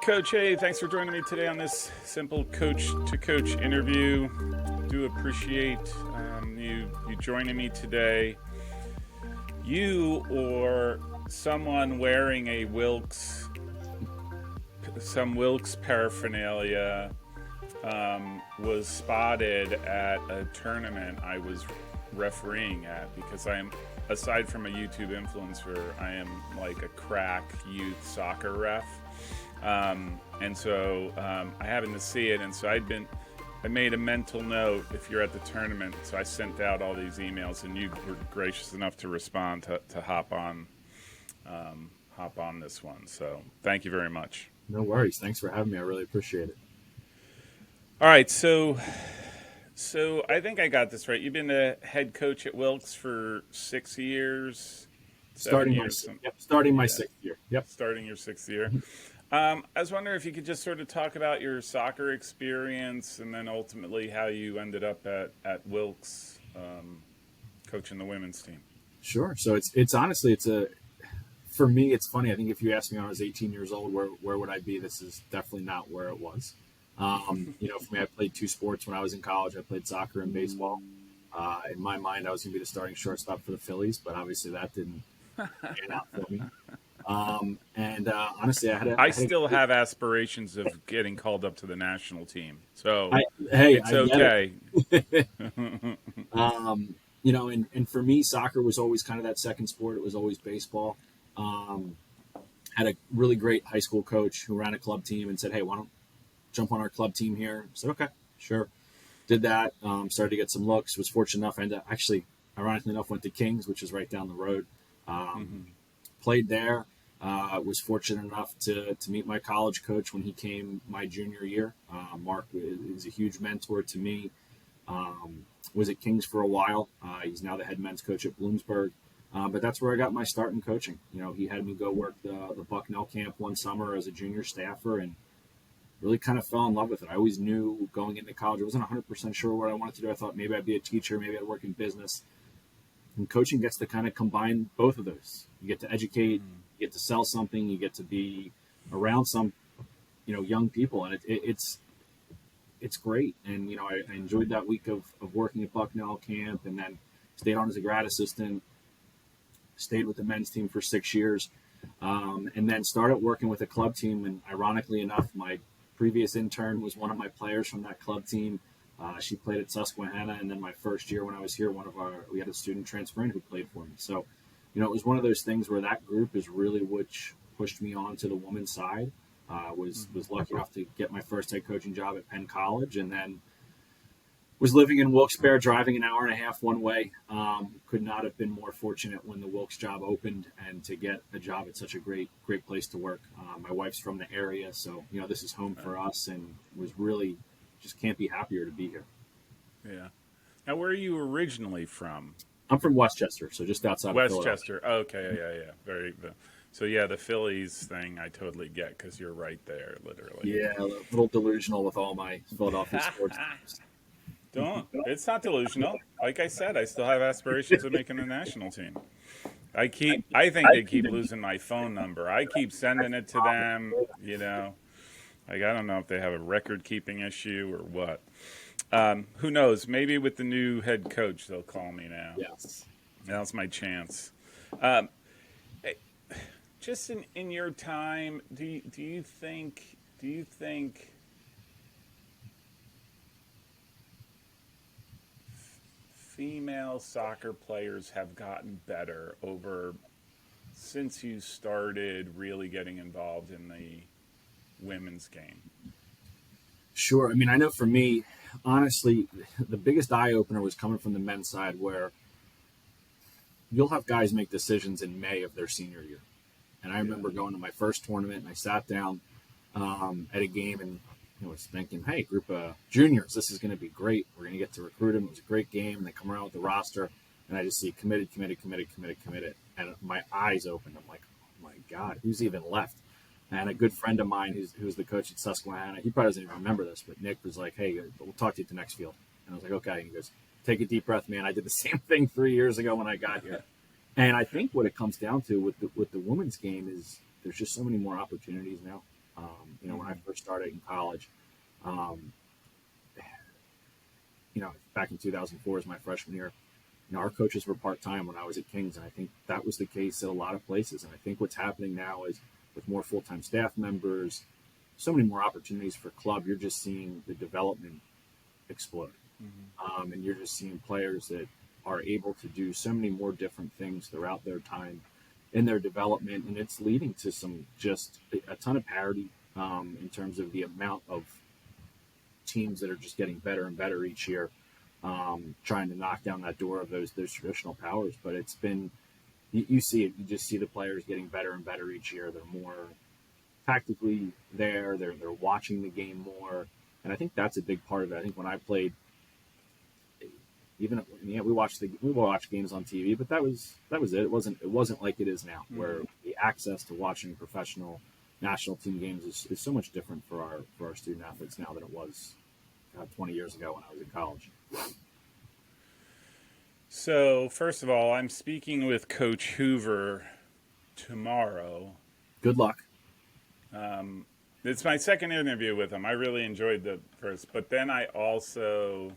Coach, hey, thanks for joining me today on this Simple Coach to Coach interview. Do appreciate you joining me today. You or someone wearing a some Wilkes paraphernalia was spotted at a tournament I was refereeing at, because I am, aside from a YouTube influencer, I am like a crack youth soccer ref. And so I happened to see it, and so I made a mental note if you're at the tournament. So I sent out all these emails, and you were gracious enough to respond to hop on this one. So thank you very much. No worries. Thanks for having me. I really appreciate it. All right, so I think I got this right. You've been the head coach at Wilkes for 6 years. Starting my 6th year. Yep. Starting your 6th year. I was wondering if you could just sort of talk about your soccer experience, and then ultimately how you ended up at Wilkes coaching the women's team. Sure. So it's honestly, for me, it's funny. I think if you asked me when I was 18 years old, where would I be? This is definitely not where it was. For me, I played 2 sports when I was in college. I played soccer and baseball. In my mind, I was going to be the starting shortstop for the Phillies, but obviously that didn't pan out for me. Honestly, I still have aspirations of getting called up to the national team. So it's okay. And for me, soccer was always kind of that second sport. It was always baseball. Had a really great high school coach who ran a club team and said, "Hey, why don't jump on our club team here?" I said, "Okay, sure." Did that. Started to get some looks. Was fortunate enough. And actually, ironically enough, went to Kings, which is right down the road. Played there. Was fortunate enough to meet my college coach when he came my junior year. Mark is a huge mentor to me. Was at Kings for a while. He's now the head men's coach at Bloomsburg. But that's where I got my start in coaching. He had me go work the Bucknell camp one summer as a junior staffer, and really kind of fell in love with it. I always knew going into college, I wasn't 100% sure what I wanted to do. I thought maybe I'd be a teacher, maybe I'd work in business. And coaching gets to kind of combine both of those. You get to educate, you get to sell something, you get to be around some, young people, and it's great. And I enjoyed that week of working at Bucknell camp, and then stayed on as a grad assistant. Stayed with the men's team for 6 years, and then started working with a club team. And ironically enough, my previous intern was one of my players from that club team. She played at Susquehanna, and then my first year when I was here, we had a student transfer in who played for me. So, it was one of those things where that group is really which pushed me on to the women's side. Was lucky enough to get my first head coaching job at Penn College, and then was living in Wilkes-Barre, driving an hour and a half one way. Could not have been more fortunate when the Wilkes job opened, and to get a job at such a great place to work. My wife's from the area, so this is home for us, and was really just can't be happier to be here. Yeah. Now, where are you originally from? I'm from Westchester, so just outside of Westchester. Okay, yeah. Very. So yeah, the Phillies thing I totally get, because you're right there, literally. Yeah, a little delusional with all my Philadelphia sports teams. It's not delusional. Like I said, I still have aspirations of making the national team. I think they keep losing my phone number. I keep sending it to them, Like, I don't know if they have a record-keeping issue or what. Who knows? Maybe with the new head coach, they'll call me now. Yes. Now's my chance. Just in your time, do you think female soccer players have gotten better since you started really getting involved in the women's game? Sure. I mean, I know for me, honestly, the biggest eye-opener was coming from the men's side, where you'll have guys make decisions in May of their senior year. And I remember going to my first tournament, and I sat down at a game and was thinking, hey, group of juniors, this is going to be great. We're going to get to recruit them. It was a great game. And they come around with the roster, and I just see committed. And my eyes opened. I'm like, oh, my God, who's even left? And a good friend of mine who's the coach at Susquehanna, he probably doesn't even remember this, but Nick was like, hey, we'll talk to you at the next field. And I was like, okay. And he goes, take a deep breath, man. I did the same thing 3 years ago when I got here. And I think what it comes down to with the women's game is there's just so many more opportunities now. When I first started in college, um, back in 2004 as my freshman year, our coaches were part-time when I was at Kings, and I think that was the case at a lot of places. And I think what's happening now is with more full-time staff members, so many more opportunities for club, you're just seeing the development explode. And you're just seeing players that are able to do so many more different things throughout their time in their development, and it's leading to just a ton of parity in terms of the amount of teams that are just getting better and better each year, trying to knock down that door of those traditional powers. But it's been, you see it, you just see the players getting better and better each year. They're more tactically there. They're watching the game more, and I think that's a big part of it. I think when I played, we watched games on TV, but that was it. It wasn't like it is now, where the access to watching professional national team games is so much different for our student athletes now than it was 20 years ago when I was in college. So, first of all, I'm speaking with Coach Hoover tomorrow. Good luck. It's my second interview with him. I really enjoyed the first, but then I also,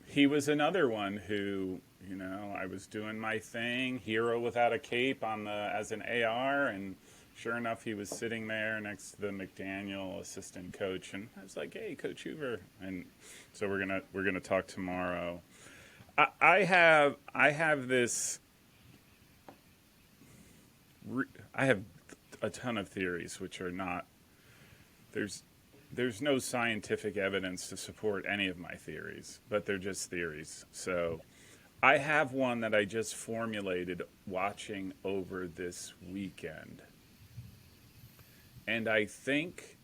he was another one who, I was doing my thing, hero without a cape as an AR, and sure enough, he was sitting there next to the McDaniel assistant coach, and I was like, "Hey, Coach Hoover," and so we're gonna talk tomorrow. I have this. I have a ton of theories, which are not. There's no scientific evidence to support any of my theories, but they're just theories. So, I have one that I just formulated watching over this weekend. And I think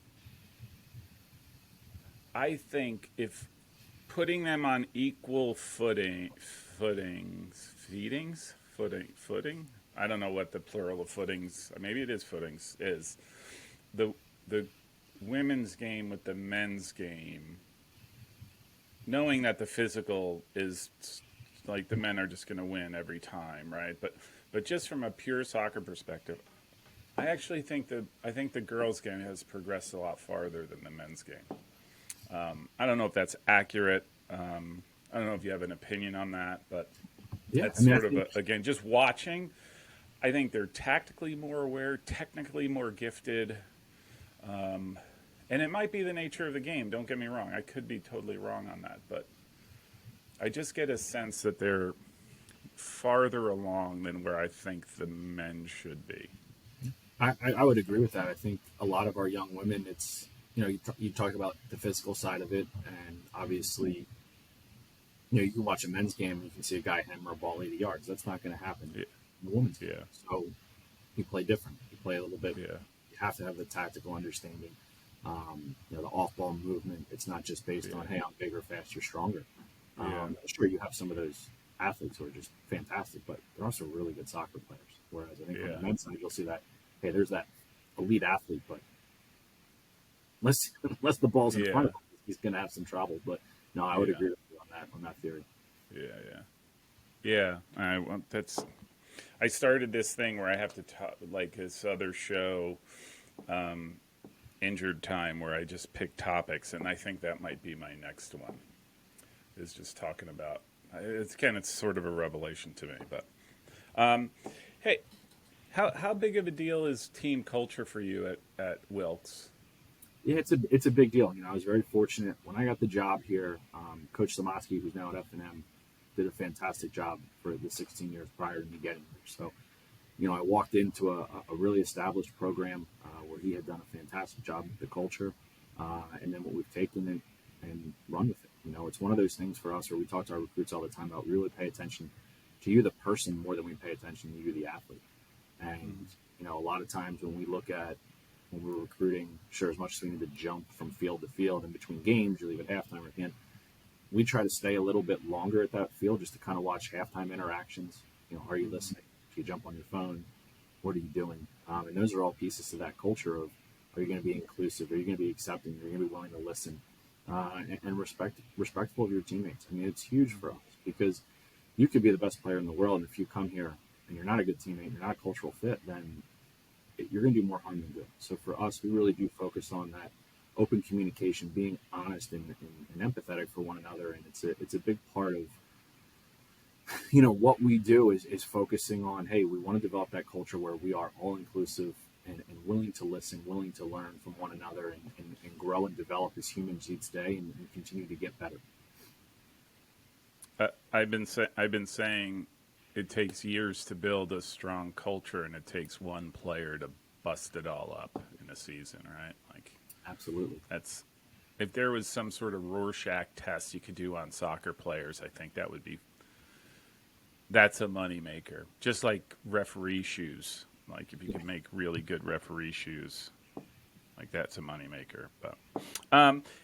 if putting them on equal footing, I don't know what the plural of footings, maybe it is footings, is the women's game with the men's game, knowing that the physical is like the men are just going to win every time, right? But just from a pure soccer perspective, I actually think the girls' game has progressed a lot farther than the men's game. I don't know if that's accurate. I don't know if you have an opinion on that, but that's again, just watching. I think they're tactically more aware, technically more gifted, and it might be the nature of the game. Don't get me wrong; I could be totally wrong on that, but I just get a sense that they're farther along than where I think the men should be. I would agree with that. I think a lot of our young women, it's, you talk about the physical side of it, and obviously, you can watch a men's game and you can see a guy hammer a ball 80 yards. That's not going to happen in the women's game. So you play different. You play a little bit. You have to have the tactical understanding. The off-ball movement. It's not just based on, hey, I'm bigger, faster, stronger. Sure, you have some of those athletes who are just fantastic, but they're also really good soccer players. Whereas I think on the men's side, you'll see that, hey, there's that elite athlete, but unless the ball's in front of him, he's going to have some trouble. But no, I would agree with you on that theory. I started this thing where I have to talk, like this other show, Injured Time, where I just pick topics, and I think that might be my next one. Is just talking about it's sort of a revelation to me, but hey, how big of a deal is team culture for you at Wilkes? Yeah, it's a big deal. I was very fortunate when I got the job here. Coach Samaski, who's now at F&M, did a fantastic job for the 16 years prior to me getting here. So, I walked into a really established program where he had done a fantastic job with the culture, and then what we've taken it and run with it. It's one of those things for us where we talk to our recruits all the time about really pay attention to you, the person, more than we pay attention to you, the athlete. And, a lot of times when we're recruiting, sure, as much as we need to jump from field to field in between games, you leave at halftime or at the end, we try to stay a little bit longer at that field just to kind of watch halftime interactions. Are you listening? Do you jump on your phone? What are you doing? And those are all pieces to that culture of, are you going to be inclusive? Are you going to be accepting? Are you going to be willing to listen? And respectful of your teammates. It's huge for us because you could be the best player in the world, and if you come here and you're not a good teammate, you're not a cultural fit, then you're going to do more harm than good. So for us, we really do focus on that open communication, being honest and empathetic for one another. And it's a big part of, what we do is focusing on, hey, we want to develop that culture where we are all inclusive and willing to listen, willing to learn from one another and grow and develop as humans each day and continue to get better. I've been saying it takes years to build a strong culture, and it takes one player to bust it all up in a season, right? Like, absolutely. That's if there was some sort of Rorschach test you could do on soccer players, I think that's a moneymaker. Just like referee shoes. Like if you could make really good referee shoes, like that's a moneymaker. But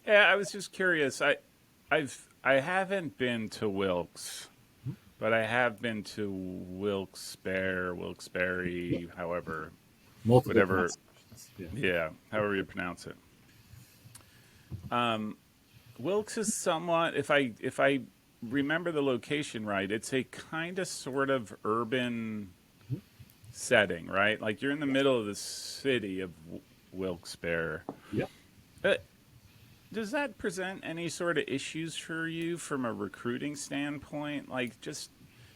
yeah, I was just curious. I haven't been to Wilkes, but I have been to Wilkes-Barre, Wilkes-Barre, however, Multiple whatever, yeah, however you pronounce it. Wilkes is somewhat, if I remember the location right, it's a kind of sort of urban setting, right? Like you're in the middle of the city of Wilkes-Barre. Yep. Does that present any sort of issues for you from a recruiting standpoint? Like just,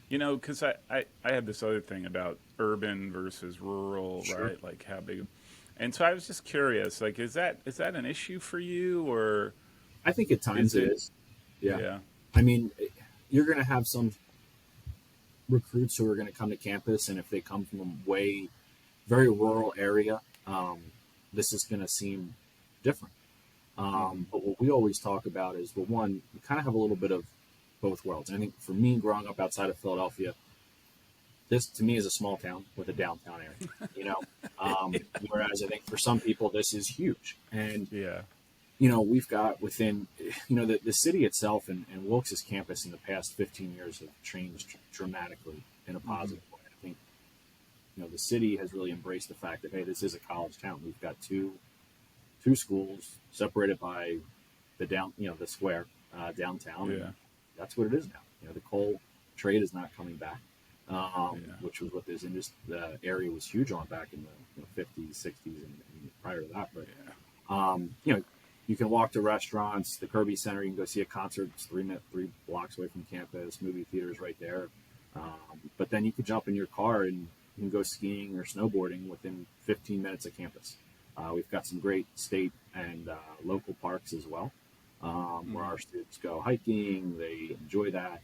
because I had this other thing about urban versus rural, Sure. right? Like how big. And so I was just curious, like, is that an issue for you, or I think at times it is. Yeah. I mean, you're going to have some recruits who are going to come to campus, and if they come from a very rural area, this is going to seem different. But what we always talk about is, well, one, we kind of have a little bit of both worlds. And I think for me, growing up outside of Philadelphia, this to me is a small town with a downtown area, whereas I think for some people this is huge. And, we've got within, the city itself and Wilkes' campus in the past 15 years have changed dramatically in a positive way. I think, the city has really embraced the fact that, hey, this is a college town. We've got two schools separated by the square downtown. Yeah. That's what it is now. The coal trade is not coming back, which was what the area was huge on back in the 50s, 60s, and prior to that. But, you can walk to restaurants, the Kirby Center, you can go see a concert. It's 3 blocks away from campus, movie theaters right there. But then you could jump in your car and you can go skiing or snowboarding within 15 minutes of campus. We've got some great state and local parks as well, where our students go hiking. They enjoy that,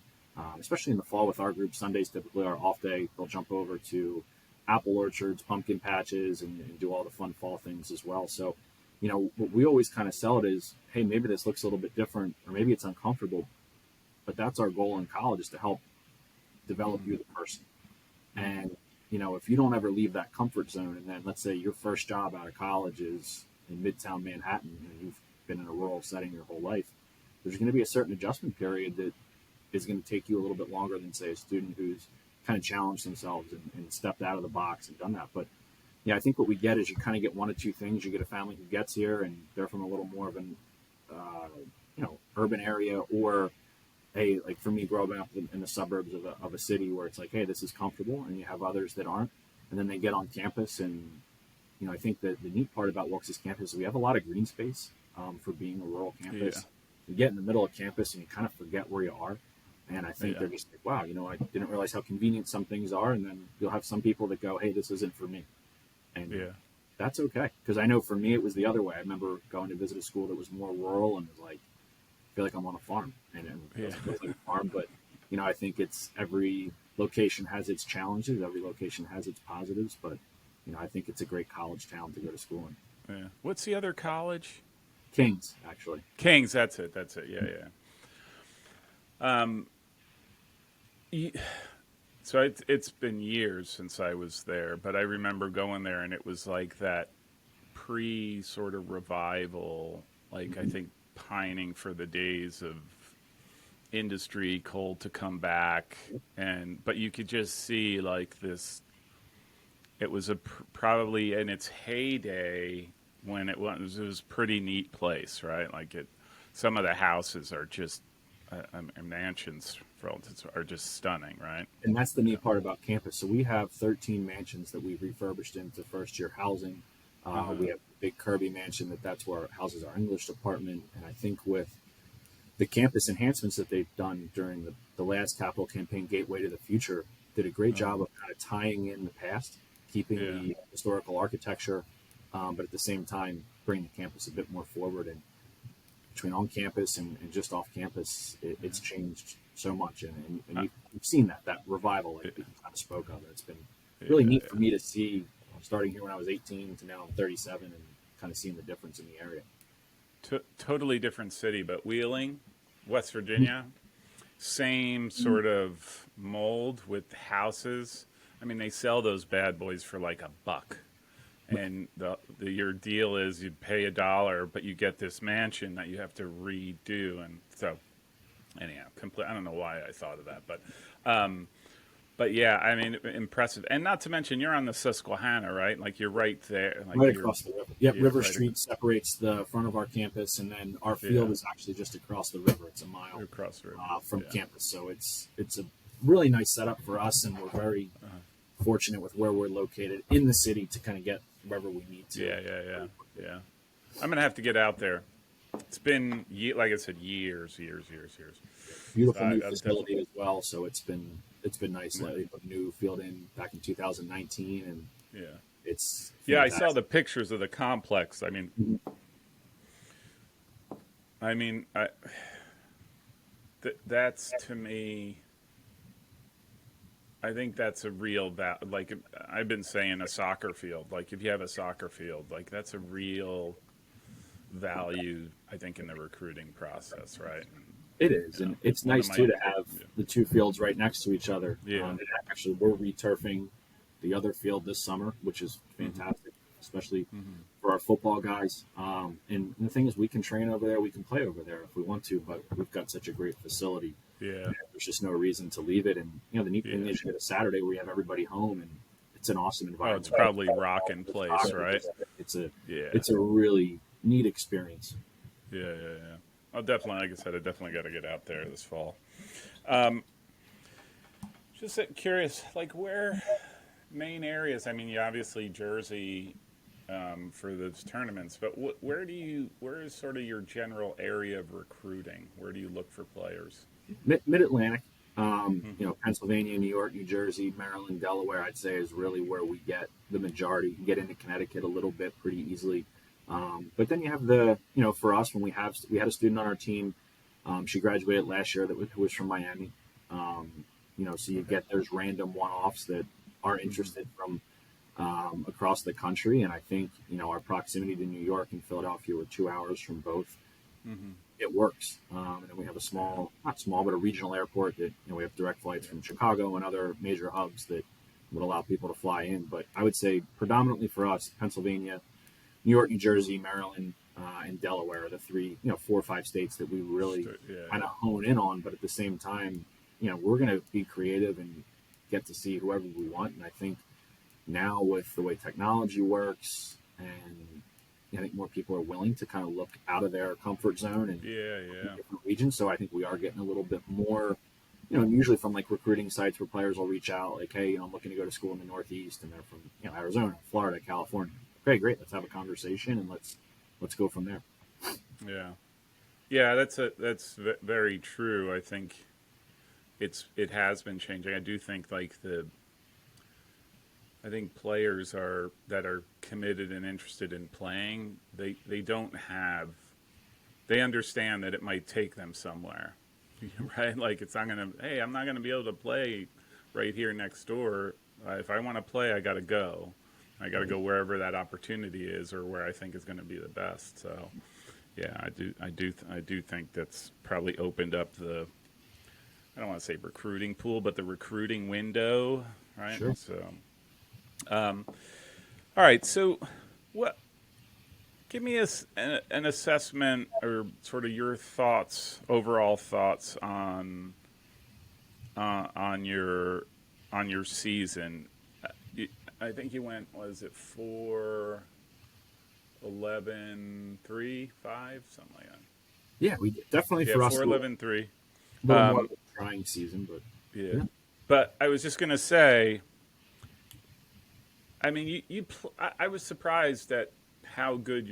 especially in the fall with our group. Sundays typically are off day. They'll jump over to apple orchards, pumpkin patches, and do all the fun fall things as well. So, what we always kind of sell it is, hey, maybe this looks a little bit different, or maybe it's uncomfortable, but that's our goal in college, is to help develop you, the person. And if you don't ever leave that comfort zone, and then let's say your first job out of college is in Midtown Manhattan, and you've been in a rural setting your whole life, there's going to be a certain adjustment period that is going to take you a little bit longer than, say, a student who's kind of challenged themselves and stepped out of the box and done that. But yeah, I think what we get is you kind of get one of two things. You get a family who gets here and they're from a little more of an urban area, or hey, like for me, growing up in the suburbs of a city where it's like, hey, this is comfortable, and you have others that aren't, and then they get on campus. And I think that the neat part about Wilkes' campus is we have a lot of green space for being a rural campus. Yeah. You get in the middle of campus and you kind of forget where you are. And I think they're just like, wow, I didn't realize how convenient some things are. And then you'll have some people that go, hey, this isn't for me. And that's okay. Because I know for me, it was the other way. I remember going to visit a school that was more rural and was like, I feel like I'm on a farm. And it was like a farm. But, I think every location has its challenges. Every location has its positives. But, I think it's a great college town to go to school in. Yeah. What's the other college? Kings, actually. Kings, that's it. Yeah. So it's been years since I was there, but I remember going there, and it was like that sort of revival, like I think pining for the days of industry, coal to come back, but you could just see like this. It was probably in its heyday when it was a pretty neat place, right? Like some of the houses are just mansions relative are just stunning, right? And that's the neat part about campus. So we have 13 mansions that we've refurbished into first-year housing. We have a big Kirby mansion that's where it houses our English department. And I think with the campus enhancements that they've done during the last capital campaign, Gateway to the Future, did a great job of kind of tying in the past, keeping the historical architecture, but at the same time bringing the campus a bit more forward. And between on campus and just off campus, it's changed so much. And you've seen that revival like you kind of spoke of. It's been really neat for me to see, starting here when I was 18 to now I'm 37, and kind of seeing the difference in the area. Totally different city, but Wheeling, West Virginia, same sort of mold with houses. I mean, they sell those bad boys for like $1. And your deal is you pay $1, but you get this mansion that you have to redo. And so, anyhow, I don't know why I thought of that, but yeah, I mean, impressive. And not to mention, you're on the Susquehanna, right? Like you're right there, like right across the river. Yep, River right Street separates the front of our campus, and then our field is actually just across the river. It's a mile across the river from campus, so it's a really nice setup for us, and we're very fortunate with where we're located in the city to kind of get wherever we need to. Yeah. I'm gonna have to get out there. It's been, like I said, years. Beautiful new facility as well. So it's been nice. They put a new field in back in 2019, and it's I saw the pictures of the complex. I mean, that's to me. I think that's a real like I've been saying, a soccer field. Like if you have a soccer field, like that's a real value, I think, in the recruiting process, right? It is, and it's nice too to have the two fields right next to each other. And actually, we're returfing the other field this summer, which is fantastic, especially for our football guys. And the thing is, we can train over there, we can play over there if we want to, but we've got such a great facility. There's just no reason to leave it. And the neat thing is, you get a Saturday where you have everybody home, and it's an awesome environment. It's probably rocking place, right? It's a really neat experience. I'll definitely, like I said, I definitely got to get out there this fall. Just curious, like where main areas? I mean, you obviously Jersey for those tournaments, but where is sort of your general area of recruiting? Where do you look for players? Mid-Atlantic, Pennsylvania, New York, New Jersey, Maryland, Delaware, I'd say is really where we get the majority. You can get into Connecticut a little bit pretty easily. But then you have for us, when we had a student on our team, she graduated last year who was from Miami. So you get those random one-offs that are interested from across the country. And I think, our proximity to New York and Philadelphia, we're 2 hours from both. It works. And then we have not small, but a regional airport that, we have direct flights from Chicago and other major hubs that would allow people to fly in. But I would say predominantly for us, Pennsylvania, New York, New Jersey, Maryland, and Delaware are the 4 or 5 states that we really kind of hone in on. But at the same time, we're going to be creative and get to see whoever we want. And I think now with the way technology works, and I think more people are willing to kind of look out of their comfort zone and different regions. So I think we are getting a little bit more, usually from like recruiting sites where players will reach out like, hey, I'm looking to go to school in the Northeast, and they're from Arizona, Florida, California. Okay, great. Let's have a conversation and let's go from there. That's very true. I think it has been changing. I do think I think players that are committed and interested in playing, they understand that it might take them somewhere, right? Like I'm not gonna be able to play right here next door. If I want to play, I got to go. I got to go wherever that opportunity is, or where I think is going to be the best. So, I do think that's probably opened up I don't want to say recruiting pool, but the recruiting window, right? Sure. So, all right. So, give me an assessment or sort of your overall thoughts on your season. I think you went, 4, 11, 3, 5, something like that. Yeah, we definitely for us. 4, 11, 3. little more of a trying season, but Yeah. But I was just gonna say, I mean, I was surprised at how good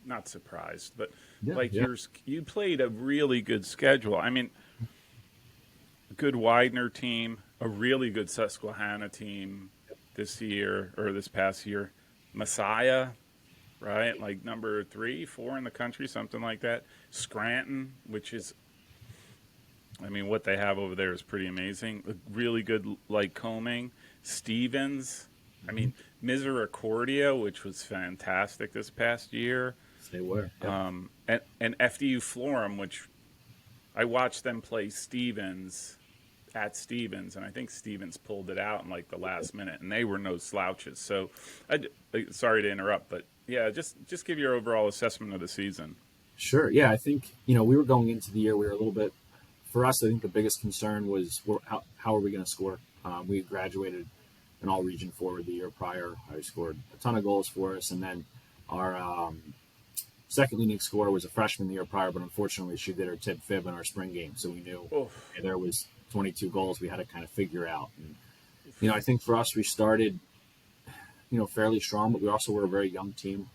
not surprised, but yeah, like yeah. you played a really good schedule. I mean, a good Widener team, a really good Susquehanna team this year or this past year, Messiah, right? Like number 3, 4 in the country, something like that. Scranton, which is, I mean, what they have over there is pretty amazing. A really good, like, Combing. Stevens. I Hmm. mean, Misericordia, which was fantastic this past year. They were. Yep. And FDU Florham, which I watched them play Stevens at Stevens, and I think Stevens pulled it out in like the last minute, and they were no slouches. So, sorry to interrupt, but yeah, just give your overall assessment of the season. Sure. Yeah, I think we were going into the year. We were a little bit. For us, I think the biggest concern was how are we going to score? We had graduated an all-region forward the year prior. I scored a ton of goals for us, and then our second leading scorer was a freshman the year prior, but unfortunately she did her tip fib in our spring game, so we knew there was 22 goals we had to kind of figure out. And I think for us we started fairly strong, but we also were a very young team.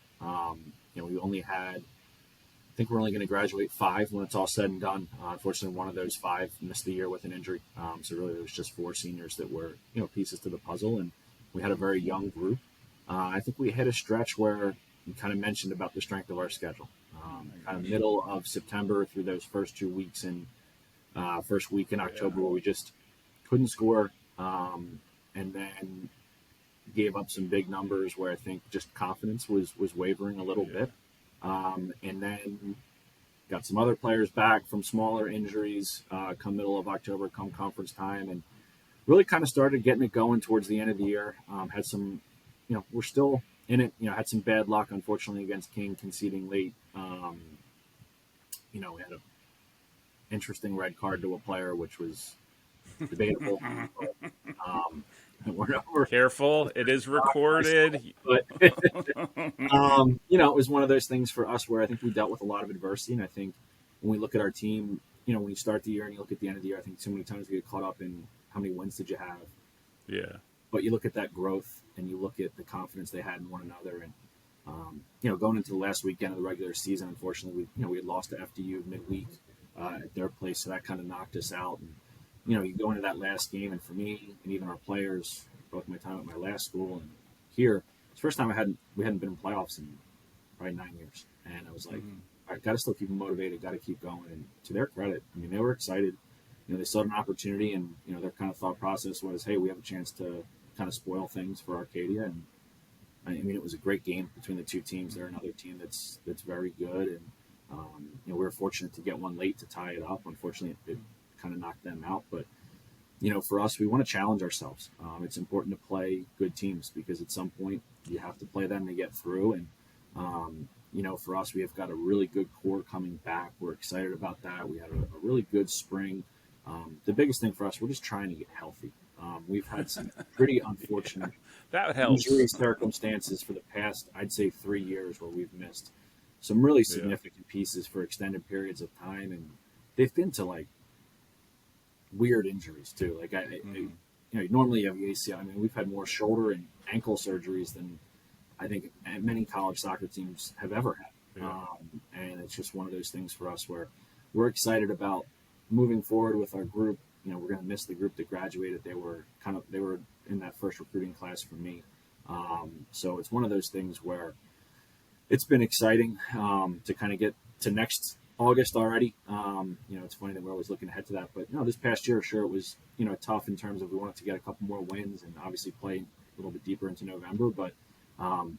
We only had, I think we're only going to graduate 5 when it's all said and done. Unfortunately, one of those 5 missed the year with an injury. So really, there was just 4 seniors that were, pieces to the puzzle, and we had a very young group. I think we hit a stretch where you kind of mentioned about the strength of our schedule. Kind of middle of September through those first 2 weeks and first week in October, where we just couldn't score, and then gave up some big numbers where I think just confidence was wavering a little bit. And then got some other players back from smaller injuries come middle of October, come conference time, and really kind of started getting it going towards the end of the year. Had some, we're still in it. Had some bad luck, unfortunately, against King conceding late. We had an interesting red card to a player, which was debatable. But, we're Careful, it is recorded. but it was one of those things for us where I think we dealt with a lot of adversity, and I think when we look at our team, when you start the year and you look at the end of the year, I think so many times we get caught up in how many wins did you have. Yeah. But you look at that growth and you look at the confidence they had in one another, and going into the last weekend of the regular season, unfortunately, we had lost to FDU midweek at their place, so that kind of knocked us out. And you go into that last game, and for me and even our players, both my time at my last school and here, it's the first time we hadn't been in playoffs in probably 9 years, and I was like, all right, got to still keep them motivated, got to keep going. And to their credit, I mean, they were excited. They saw an opportunity, and their kind of thought process was, hey, we have a chance to kind of spoil things for Arcadia. And I mean, it was a great game between the two teams. They're another team that's very good, and we were fortunate to get one late to tie it up. Unfortunately, it kind of knocked them out, but for us, we want to challenge ourselves. It's important to play good teams because at some point you have to play them to get through. And for us, we have got a really good core coming back. We're excited about that. We had a really good spring. The biggest thing for us, we're just trying to get healthy. We've had some pretty unfortunate That helps. injury circumstances for the past, I'd say, 3 years where we've missed some really significant pieces for extended periods of time, and they've been to like weird injuries too. Like normally you have the ACL. I mean, we've had more shoulder and ankle surgeries than I think many college soccer teams have ever had. And it's just one of those things for us where we're excited about moving forward with our group. We're going to miss the group that graduated. They were in that first recruiting class for me. So it's one of those things where it's been exciting to kind of get to next August already. It's funny that we're always looking ahead to that, but this past year, sure, it was tough in terms of we wanted to get a couple more wins and obviously play a little bit deeper into November. But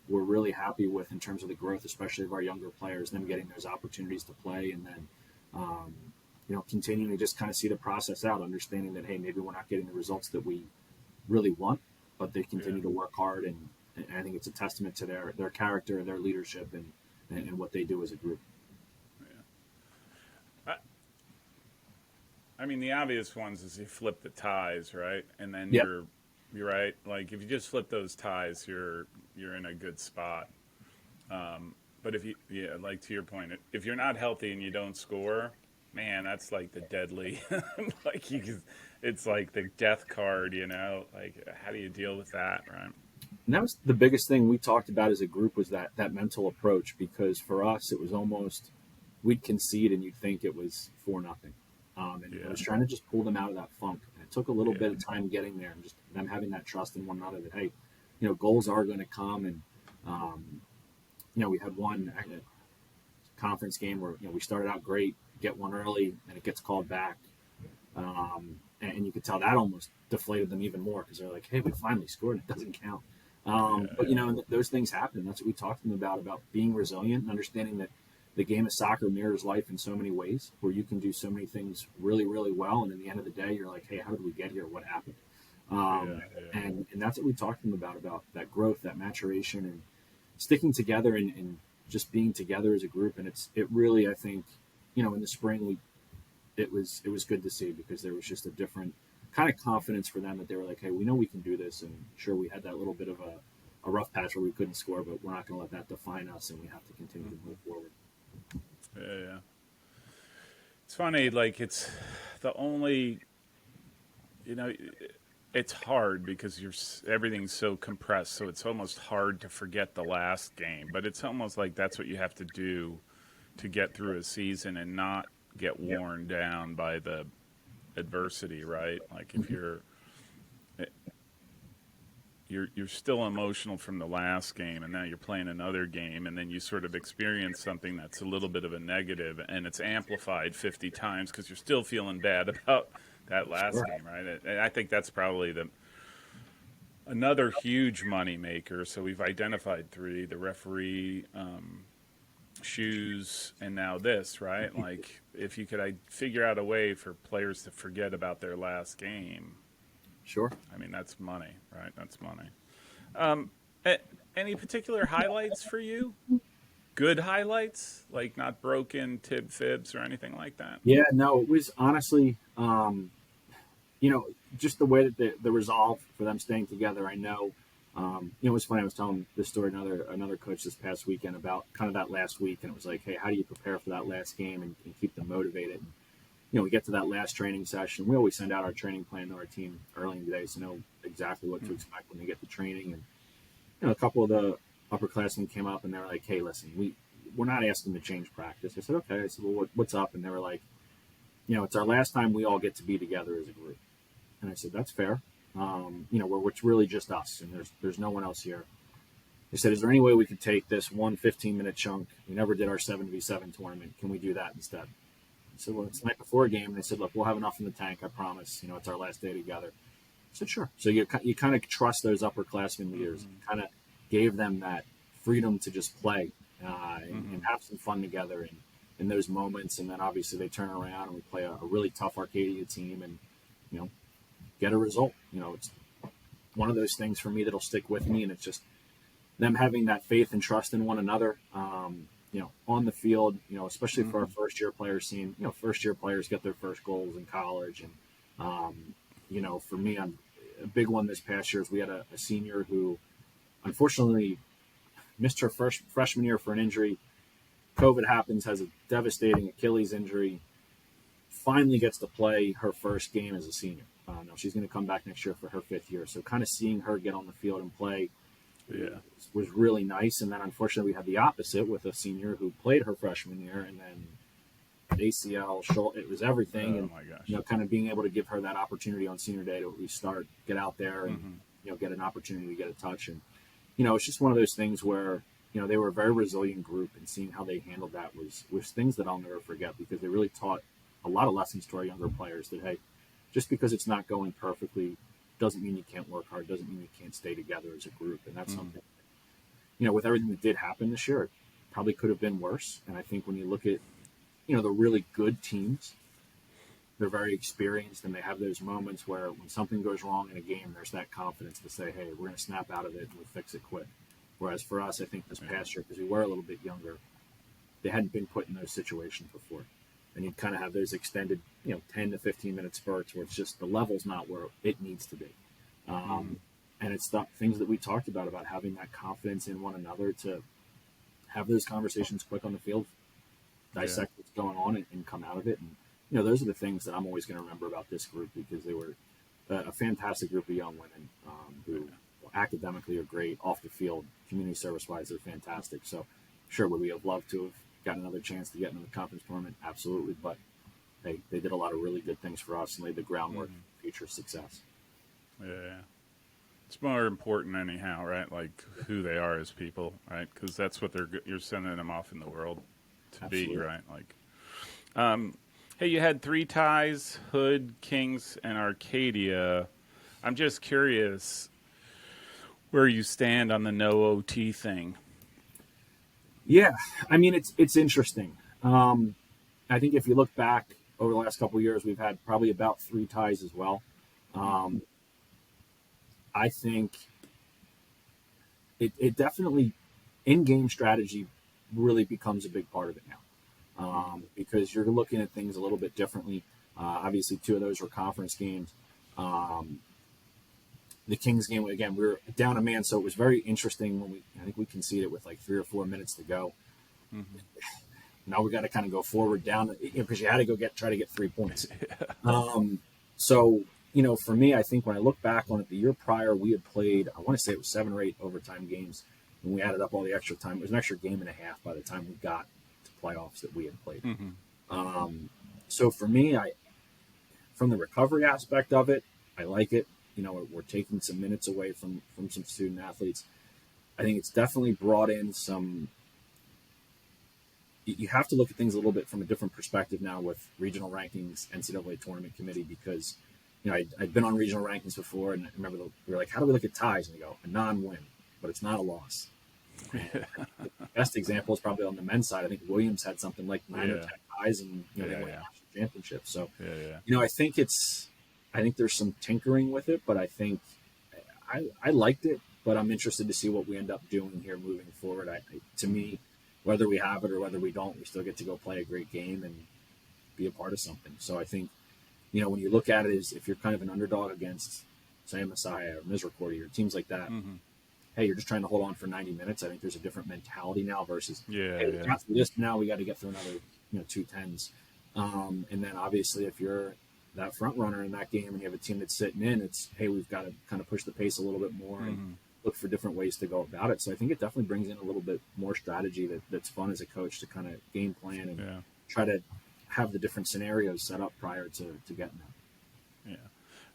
we're really happy with in terms of the growth, especially of our younger players, them getting those opportunities to play, and then continuing to just kind of see the process out, understanding that hey, maybe we're not getting the results that we really want, but they continue to work hard, and I think it's a testament to their character, their leadership, and what they do as a group. I mean, the obvious ones is you flip the ties, right? And then you're right. Like if you just flip those ties, you're in a good spot. But if like to your point, if you're not healthy and you don't score, Man, that's like the deadly, like it's like the death card, like how do you deal with that, right? And that was the biggest thing we talked about as a group was that mental approach, because for us it was almost we'd concede and you'd think it was 4-0. And it Yeah, was trying to just pull them out of that funk. And it took a little yeah, bit of time getting there and just them having that trust in one another that, hey, goals are going to come. And, we had one conference game where, we started out great, get one early, and it gets called back. And you could tell that almost deflated them even more because they're like, hey, we finally scored. It doesn't count. But, yeah, those things happen. That's what we talked to them about being resilient and understanding that the game of soccer mirrors life in so many ways where you can do so many things really, really well. And at the end of the day, you're like, hey, how did we get here? What happened? yeah, yeah. And that's what we talked to them about that growth, that maturation, and sticking together and just being together as a group. And it really, I think, in the spring, it was good to see because there was just a different kind of confidence for them that they were like, hey, we know we can do this. And sure, we had that little bit of a rough patch where we couldn't score, but we're not going to let that define us, and we have to continue to move forward. Yeah, yeah. It's funny, like it's the only, you know, it's hard because everything's so compressed, so it's almost hard to forget the last game. But it's almost like that's what you have to do to get through a season and not get Yep. worn down by the adversity, right? Like if you're still emotional from the last game and now you're playing another game and then you sort of experience something that's a little bit of a negative and it's amplified 50 times because you're still feeling bad about that last Sure. game, right? And I think that's probably another huge money maker. So we've identified three: the referee, shoes, and now this, right? Like if you could figure out a way for players to forget about their last game, Sure. I mean, that's money, right? That's money. Um, a- any particular highlights for you? Good highlights, like not broken fibs or anything like that. Yeah, no, it was honestly, you know, just the way that the resolve for them staying together. I know, it was funny. I was telling this story to another coach this past weekend about kind of that last week, and it was like, hey, how do you prepare for that last game and keep them motivated? And, we get to that last training session. We always send out our training plan to our team early in the day, so know exactly what to expect when they get to training. And a couple of the upperclassmen came up and they were like, hey, listen, we're not asking to change practice. I said, okay. I said, well, what's up? And they were like, it's our last time we all get to be together as a group. And I said, that's fair. Where it's really just us and there's no one else here. They said, is there any way we could take this 15-minute chunk? We never did our 7v7 tournament. Can we do that instead? I said, well, it's the night before a game. And they said, look, we'll have enough in the tank. I promise. It's our last day together. I said, sure. So you kind of trust those upperclassmen leaders. You kind of gave them that freedom to just play and have some fun together in those moments. And then obviously they turn around and we play a really tough Arcadia team and, get a result. It's one of those things for me that'll stick with me. And it's just them having that faith and trust in one another, on the field, especially for our first year players seeing, first year players get their first goals in college. And, for me, a big one this past year is we had a senior who unfortunately missed her first freshman year for an injury. COVID happens, has a devastating Achilles injury, finally gets to play her first game as a senior. Now she's going to come back next year for her fifth year. So kind of seeing her get on the field and play was really nice. And then unfortunately we had the opposite with a senior who played her freshman year and then ACL, shoulder, it was everything. Oh And, my gosh. kind of being able to give her that opportunity on senior day to restart, get out there and, get an opportunity to get a touch. And, it's just one of those things where, they were a very resilient group and seeing how they handled that was things that I'll never forget because they really taught a lot of lessons to our younger players that, hey, just because it's not going perfectly doesn't mean you can't work hard, doesn't mean you can't stay together as a group. And that's something, with everything that did happen this year, it probably could have been worse. And I think when you look at, the really good teams, they're very experienced and they have those moments where when something goes wrong in a game, there's that confidence to say, hey, we're going to snap out of it and we'll fix it quick. Whereas for us, I think this past year, because we were a little bit younger, they hadn't been put in those situations before. And you kind of have those extended, 10 to 15-minute spurts where it's just the level's not where it needs to be. And it's the things that we talked about having that confidence in one another to have those conversations quick on the field, dissect what's going on and come out of it. And, those are the things that I'm always going to remember about this group, because they were a fantastic group of young women who academically are great, off the field, community service-wise, they're fantastic. So sure, would we have loved to have gotten another chance to get into the conference tournament? Absolutely. But they did a lot of really good things for us and laid the groundwork for future success. Yeah. It's more important anyhow, right? Like who they are as people, right? Because that's what you're sending them off in the world to Absolutely. be, right? Like, hey, you had 3 ties, Hood, Kings, and Arcadia. I'm just curious where you stand on the no OT thing. Yeah, I mean, it's interesting. I think if you look back over the last couple of years, we've had probably about 3 ties as well. I think it definitely, in-game strategy really becomes a big part of it now, because you're looking at things a little bit differently. Obviously, 2 of those were conference games. The Kings game, again, we were down a man, so it was very interesting when I think we conceded with like 3 or 4 minutes to go. Now we got to kind of go forward down, because you had to try to get 3 points. So, for me, I think when I look back on it, the year prior, we had played, I want to say it was 7 or 8 overtime games. When we added up all the extra time, it was an extra game and a half by the time we got to playoffs that we had played. So for me, from the recovery aspect of it, I like it. We're taking some minutes away from some student athletes. I think it's definitely brought in some. You have to look at things a little bit from a different perspective now with regional rankings, NCAA tournament committee, because I'd been on regional rankings before, and I remember we were like, how do we look at ties? And they go, a non-win, but it's not a loss. The best example is probably on the men's side. I think Williams had something like 9 or 10 ties, and they won the national championship. So, I think there's some tinkering with it, but I think I liked it. But I'm interested to see what we end up doing here moving forward. To me, whether we have it or whether we don't, we still get to go play a great game and be a part of something. So I think, when you look at it, is if you're kind of an underdog against, say, Messiah or Misericordia or teams like that, hey, you're just trying to hold on for 90 minutes. I think there's a different mentality now versus, hey, we got through this, now we got to get through another, 2 10s. And then obviously if you're that front runner in that game and you have a team that's sitting in, it's, hey, we've got to kind of push the pace a little bit more and look for different ways to go about it. So I think it definitely brings in a little bit more strategy that's fun as a coach to kind of game plan and try to have the different scenarios set up prior to getting them.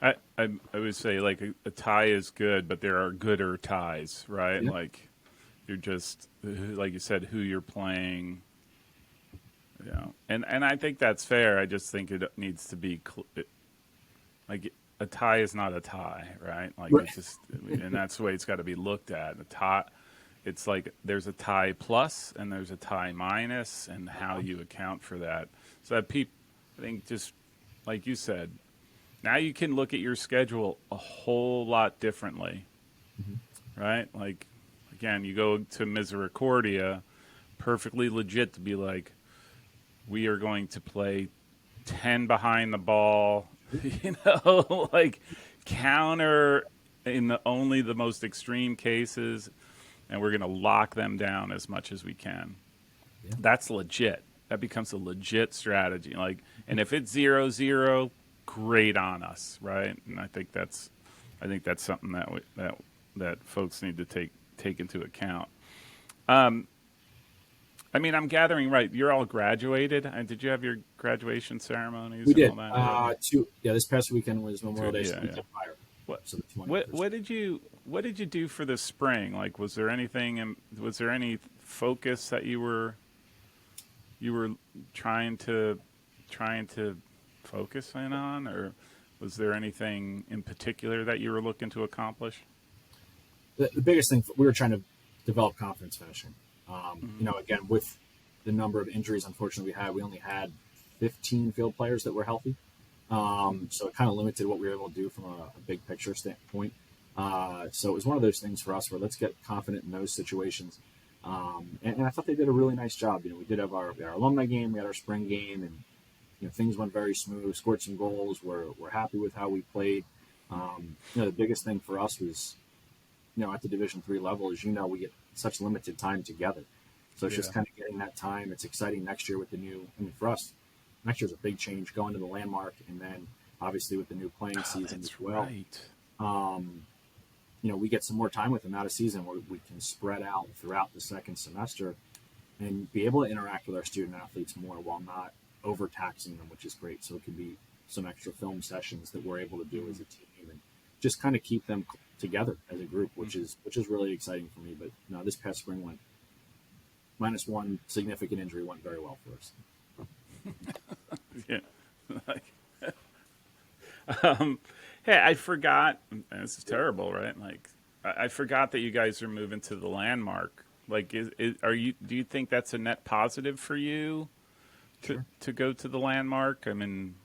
Yeah. I would say like a tie is good, but there are gooder ties, right? Yeah. Like you're just, like you said, who you're playing, and I think that's fair. I just think it needs to be like a tie is not a tie, right? Like it's just, and that's the way it's got to be looked at. A tie, it's like there's a tie plus and there's a tie minus, and how you account for that. So that I think just like you said, now you can look at your schedule a whole lot differently, right? Like, again, you go to Misericordia, perfectly legit to be like, we are going to play 10 behind the ball, like counter in only the most extreme cases, and we're going to lock them down as much as we can. Yeah. That's legit. That becomes a legit strategy. Like, and if it's 0-0, great on us, right? And I think that's something that folks need to take into account. I mean, I'm gathering, right, you're all graduated. And did you have your graduation ceremonies? We did. All that? This past weekend was Memorial Day. What did you do for the spring? Like, was there any focus that you were trying to focus in on, or was there anything in particular that you were looking to accomplish? The biggest thing, we were trying to develop confidence finishing. Again, with the number of injuries, unfortunately, we only had 15 field players that were healthy. So it kind of limited what we were able to do from a big picture standpoint. So it was one of those things for us where let's get confident in those situations. And I thought they did a really nice job. We did have our alumni game, we had our spring game, and things went very smooth, scored some goals. We're happy with how we played. The biggest thing for us was, at the Division III level, as we get such limited time together. So it's Yeah. just kind of getting that time. It's exciting next year with the new, I mean, for us, next year's a big change going to the Landmark, and then obviously with the new playing season as That's well. right. We get some more time with them out of season where we can spread out throughout the second semester and be able to interact with our student athletes more while not overtaxing them, which is great. So it can be some extra film sessions that we're able to do as a team and just kind of keep them together as a group, which is really exciting for me. But no, this past spring went minus one significant injury went very well for us. Yeah. Hey, I forgot. This is terrible, right? Like, I forgot that you guys are moving to the Landmark. Like, are you? Do you think that's a net positive for you to go to the Landmark? I mean,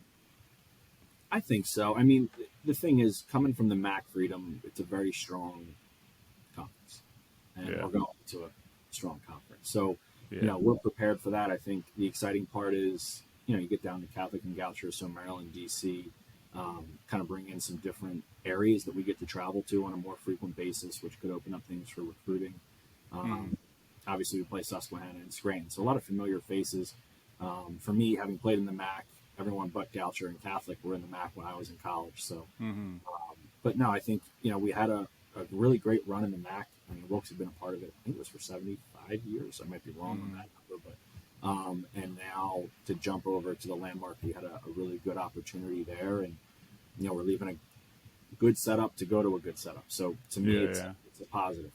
I think so. I mean, the thing is, coming from the MAC Freedom, it's a very strong conference, and Yeah. we're going to a strong conference. So, yeah, we're prepared for that. I think the exciting part is, you get down to Catholic and Goucher, so Maryland, D.C., kind of bring in some different areas that we get to travel to on a more frequent basis, which could open up things for recruiting. Obviously, we play Susquehanna and Scranton, so a lot of familiar faces. For me, having played in the MAC, everyone but Goucher and Catholic were in the MAC when I was in college. So, but no, I think we had a really great run in the MAC. I mean, Wilkes had been a part of it. I think it was for 75 years. I might be wrong on that number, but and now to jump over to the Landmark, we had a really good opportunity there, and we're leaving a good setup to go to a good setup. So to me, it's a positive.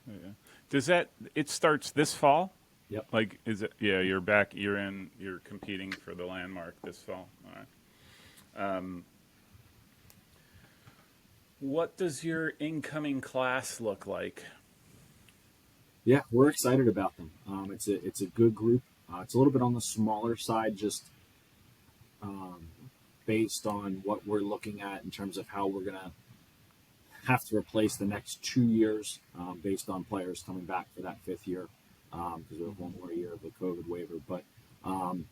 yeah. Does it starts this fall? Yep. Like, is it? Yeah, you're back. You're competing for the Landmark this fall. All right. What does your incoming class look like? Yeah, we're excited about them. It's a good group. It's a little bit on the smaller side, just based on what we're looking at in terms of how we're gonna have to replace the next 2 years, based on players coming back for that fifth year, because we have one more year of the COVID waiver. But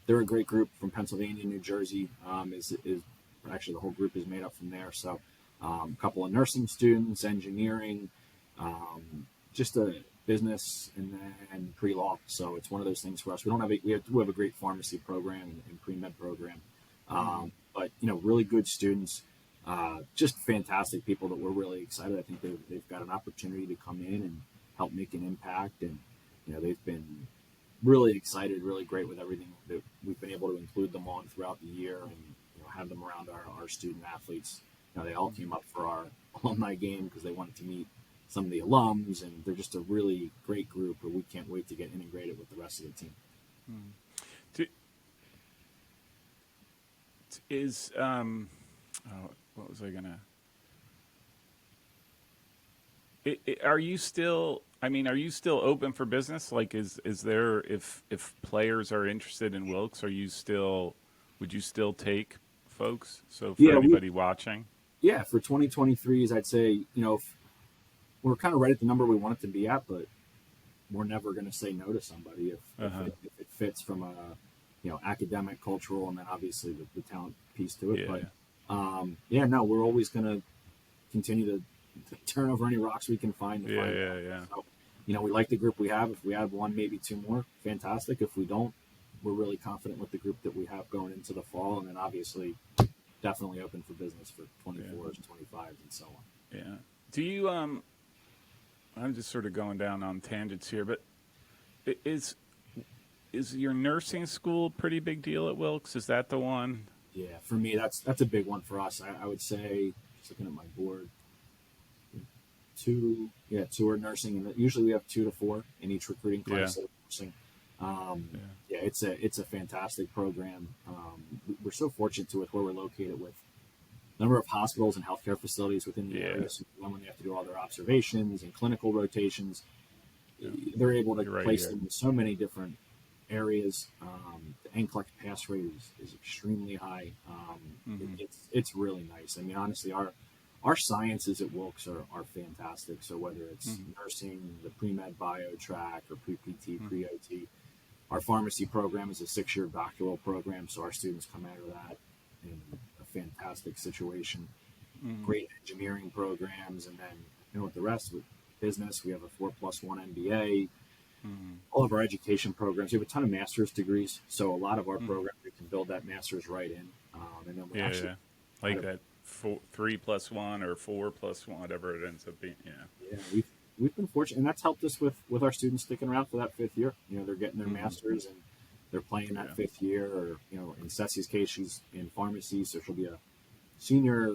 they're a great group from Pennsylvania, New Jersey. Is actually the whole group is made up from there. So a couple of nursing students, engineering, just a business, and then pre-law. So it's one of those things for us. We have a great pharmacy program and pre-med program, but really good students, just fantastic people that we're really excited. I think they've got an opportunity to come in and help make an impact, and they've been really excited, really great with everything that we've been able to include them on throughout the year, and have them around our student athletes. They all came up for our alumni game because they wanted to meet some of the alums, and they're just a really great group where we can't wait to get integrated with the rest of the team. What was I gonna? Are you still? I mean, are you still open for business? Like, is there if players are interested in Wilkes, would you still take folks? So for anybody watching, for 2023s, I'd say we're kind of right at the number we want it to be at, but we're never going to say no to somebody if it fits from a academic, cultural, and then obviously the talent piece to it. We're always going to continue to turn over any rocks we can find. So, we like the group we have. If we have one, maybe two more, fantastic. If we don't, we're really confident with the group that we have going into the fall, and then obviously definitely open for business for 24s, 25s, and so on. Yeah. Do you? I'm just sort of going down on tangents here, but is your nursing school a pretty big deal at Wilkes? Is that the one? Yeah, for me, that's a big one for us. I would say, just looking at my board, two are nursing, and usually we have 2 to 4 in each recruiting class of nursing. It's a fantastic program. We're so fortunate with where we're located with number of hospitals and healthcare facilities within the area. So when they have to do all their observations and clinical rotations, they're able to place them in so many different areas. The NCLEX pass rate is extremely high. It's really nice. I mean, honestly, our sciences at Wilkes are fantastic. So whether it's nursing, the pre-med bio track, or pre-PT, pre-OT, our pharmacy program is a 6-year doctoral program. So our students come out of that in a fantastic situation. Great engineering programs, and then with the rest, with business, we have a 4+1 MBA. all of our education programs. We have a ton of master's degrees, so a lot of our programs we can build that master's right in, and then we like that 3+1 or 4+1, whatever it ends up being. Yeah, we've been fortunate, and that's helped us with our students sticking around for that 5th year. They're getting their masters and they're playing that 5th year, or in Ceci's case, she's in pharmacy, so she'll be a senior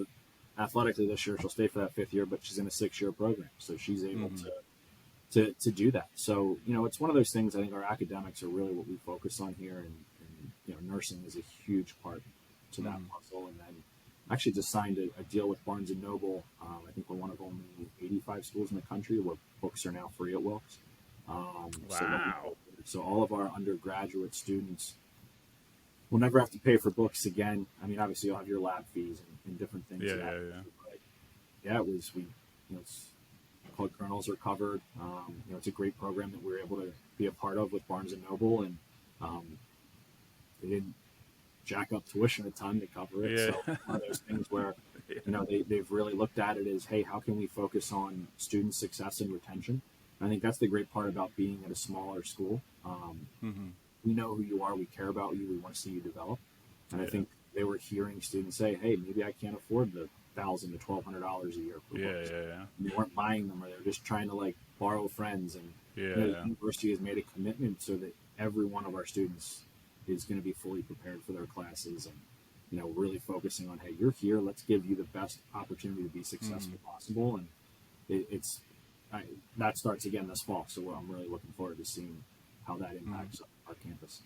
athletically this year. She'll stay for that 5th year, but she's in a 6-year program, so she's able to do that. So it's one of those things. I think our academics are really what we focus on here, and nursing is a huge part to that puzzle. And then actually just signed a deal with Barnes and Noble. I think we're one of only 85 schools in the country where books are now free at Wilkes. Wow. So all of our undergraduate students will never have to pay for books again. I mean, obviously you'll have your lab fees and different things. But it's called Kernels Are Covered. It's a great program that we were able to be a part of with Barnes and Noble, and they didn't jack up tuition a ton to cover it. So one of those things where they've really looked at it as, hey, how can we focus on student success and retention? And I think that's the great part about being at a smaller school. We know who you are, we care about you, we want to see you develop. And I think they were hearing students say, hey, maybe I can't afford the $1,000 to $1,200 a year for books. And they weren't buying them, or they were just trying to borrow friends. And the university has made a commitment so that every one of our students is going to be fully prepared for their classes, and really focusing on, hey, you're here, let's give you the best opportunity to be successful possible. And that starts again this fall, so I'm really looking forward to seeing how that impacts our campus.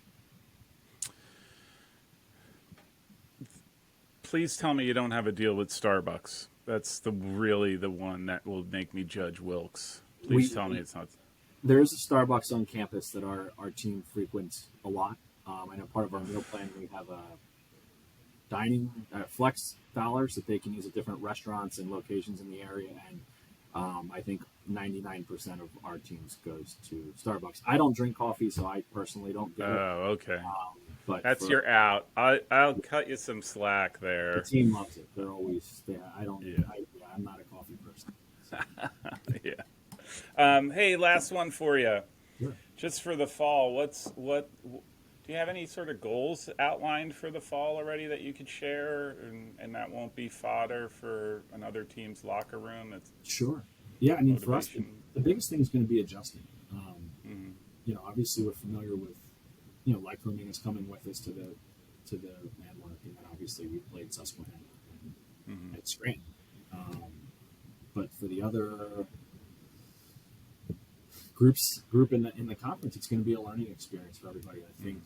Please tell me you don't have a deal with Starbucks. That's really the one that will make me judge Wilkes. Please tell me it's not. There is a Starbucks on campus that our team frequents a lot. I know part of our meal plan, we have a dining flex dollars that they can use at different restaurants and locations in the area. And I think 99% of our teams goes to Starbucks. I don't drink coffee, so I personally don't go. Oh, okay. But that's your out. I'll cut you some slack there. The team loves it. They're always. I'm not a coffee person. Hey, last one for you. Sure. Just for the fall, do you have any sort of goals outlined for the fall already that you could share, and that won't be fodder for another team's locker room? Sure. Yeah, I mean, for us, the biggest thing is going to be adjusting. Obviously we're familiar with, Lycoming is coming with us to the landmark, and then obviously we played Susquehanna at Scranton. But for the other group in the conference, it's going to be a learning experience for everybody. I think,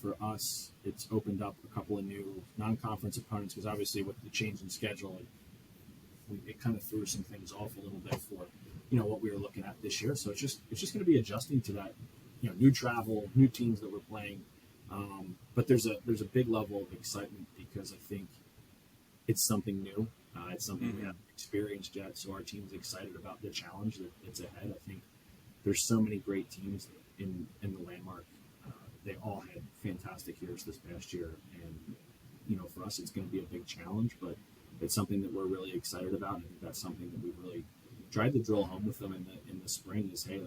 for us, it's opened up a couple of new non-conference opponents, because obviously with the change in schedule, it kind of threw some things off a little bit for, what we were looking at this year. So it's just going to be adjusting to that, new travel, new teams that we're playing. But there's a big level of excitement, because I think it's something new. It's something we haven't experienced yet. So our team's excited about the challenge that's ahead. I think there's so many great teams in the landmark. They all had fantastic years this past year. And, for us, it's going to be a big challenge, but it's something that we're really excited about. And I think that's something that we've really tried to drill home with them in the spring is, hey,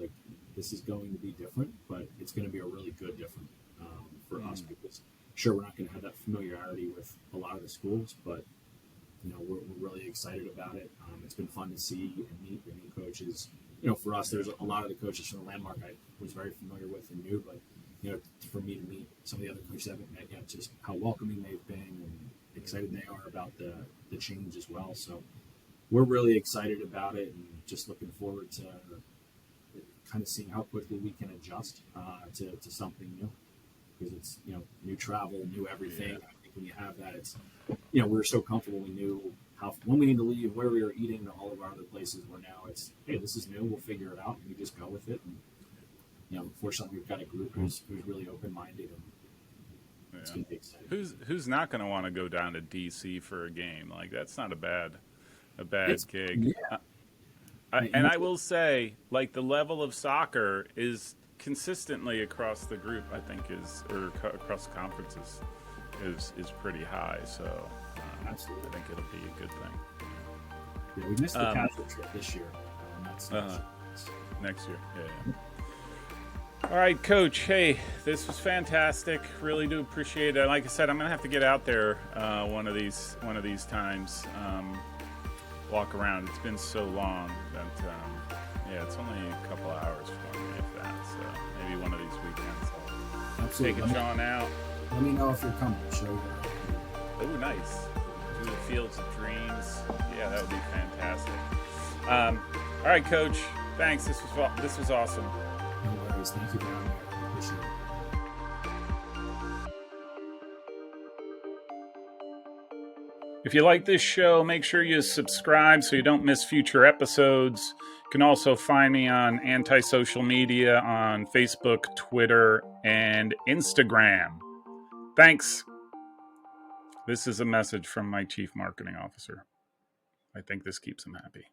this is going to be different, but it's going to be a really good different for us, because sure, we're not going to have that familiarity with a lot of the schools, but we're really excited about it. It's been fun to see and meet the new coaches. For us, there's a lot of the coaches from the landmark I was very familiar with and knew, but for me to meet some of the other coaches I haven't met yet, just how welcoming they've been and excited they are about the change as well. So we're really excited about it, and just looking forward to kind of seeing how quickly we can adjust to something new, because it's new travel, new everything. I think when you have that, it's we were so comfortable, we knew when we need to leave, where we were eating, and all of our other places. Where now it's, hey, this is new, we'll figure it out, and we just go with it. And fortunately, we've got a group who's really open-minded, and it's going to be exciting. Who's not going to want to go down to DC for a game? Like, that's not a bad gig. Yeah. And I will say, like, the level of soccer is consistently across the group, I think, across conferences is pretty high. So Absolutely. I think it'll be a good thing. Yeah, we missed the casual trip this year. That's next year. Yeah. All right, Coach. Hey, this was fantastic. Really do appreciate it. Like I said, I'm gonna have to get out there one of these times. Walk around. It's been so long that it's only a couple hours for me, if that. So maybe one of these weekends I'll Absolutely. take a John out. Let me know if you're coming. Show. Oh, nice. To the Fields of Dreams. Yeah, that would be fantastic. All right, Coach. Thanks. This was awesome. No worries. Thank you for having me. I appreciate it. If you like this show, make sure you subscribe so you don't miss future episodes. You can also find me on anti-social media on Facebook, Twitter, and Instagram. Thanks. This is a message from my Chief Marketing Officer. I think this keeps him happy.